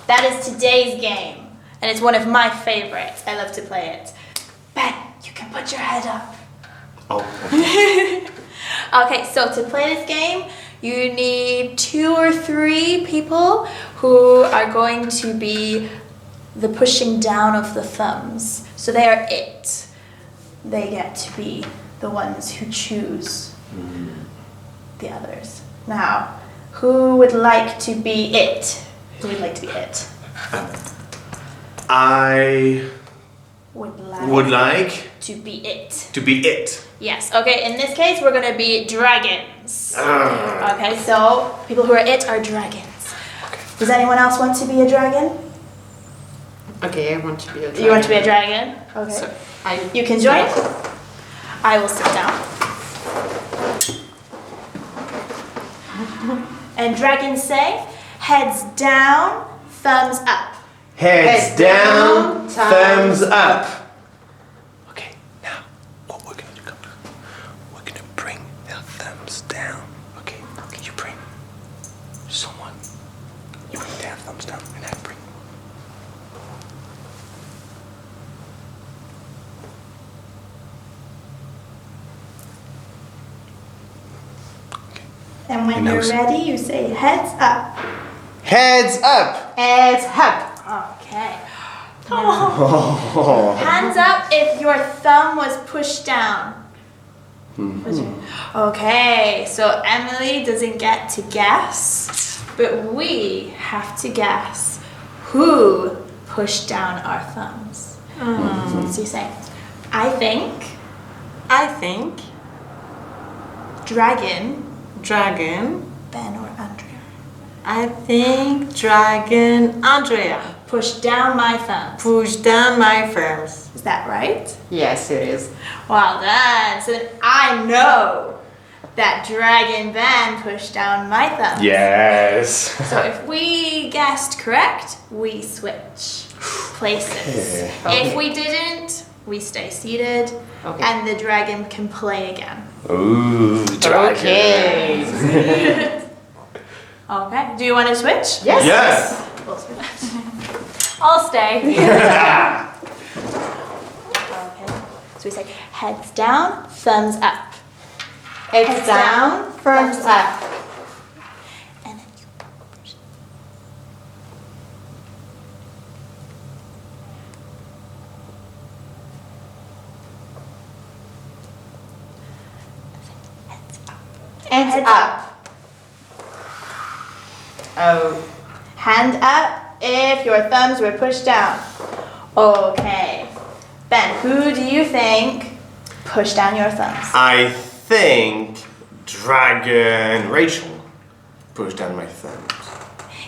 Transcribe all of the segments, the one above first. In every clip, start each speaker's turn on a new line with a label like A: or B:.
A: That is today's game, and it's one of my favorites. I love to play it. Ben, you can put your head up.
B: Oh. Okay.
A: Okay, so to play this game, you need 2 or 3 people who are going to be the pushing down of the thumbs. So they are it. They get to be the ones who choose the others. Now, who would like to be it? Who would like to be it?
B: I would like
A: to be it.
B: to be it.
A: Yes, okay, in this case, we're gonna be dragons. Okay, so people who are it are dragons.
B: Okay.
A: Does anyone else want to be a dragon?
C: Okay, I want to be a dragon.
A: You want to be a dragon? Okay.
C: So,
A: You can join. I will sit down. And dragons say, heads down, thumbs up.
B: Heads down, thumbs up. Okay, now what we're gonna do, we're gonna bring our thumbs down. Okay, you bring someone. You bring their thumbs down, and I bring.
A: And when
B: Your
A: you're
B: nose.
A: ready, you say heads up.
B: Heads up.
C: Heads up.
A: Okay. Hands up if your thumb was pushed down. Okay, so Emily doesn't get to guess, but we have to guess who pushed down our thumbs. So you say, I think dragon, Ben or Andrea,
C: I think dragon Andrea
A: pushed down my thumbs.
C: pushed down my thumbs.
A: Is that right?
C: Yes, it is.
A: Well done. So then I know that dragon Ben pushed down my thumbs.
B: Yes.
A: So if we guessed correct, we switch places.
C: Okay.
A: If we didn't, we stay seated,
C: Okay.
A: and the dragon can play again.
B: Ooh, dragon.
C: Okay.
A: Okay. Do you want to switch?
C: Yes.
B: Yes.
A: We'll switch. I'll stay. Okay. So we say heads down, thumbs up.
C: Heads down, thumbs up.
A: And then you push. Heads up.
C: Hands up. Oh.
A: Hand up if your thumbs were pushed down. Okay. Ben, who do you think pushed down your thumbs?
B: I think Dragon Rachel pushed down my thumbs.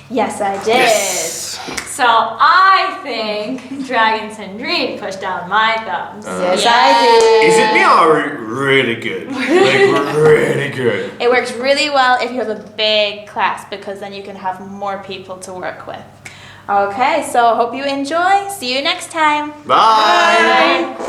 A: Yes, I did.
B: Yes.
A: So I think Dragon Sandrine pushed down my thumbs.
C: Yes, I did.
B: Is it me or really good? Like really good.
A: It works really well if you have a big class because then you can have more people to work with. Okay, so hope you enjoy. See you next time.
B: Bye.
A: Bye.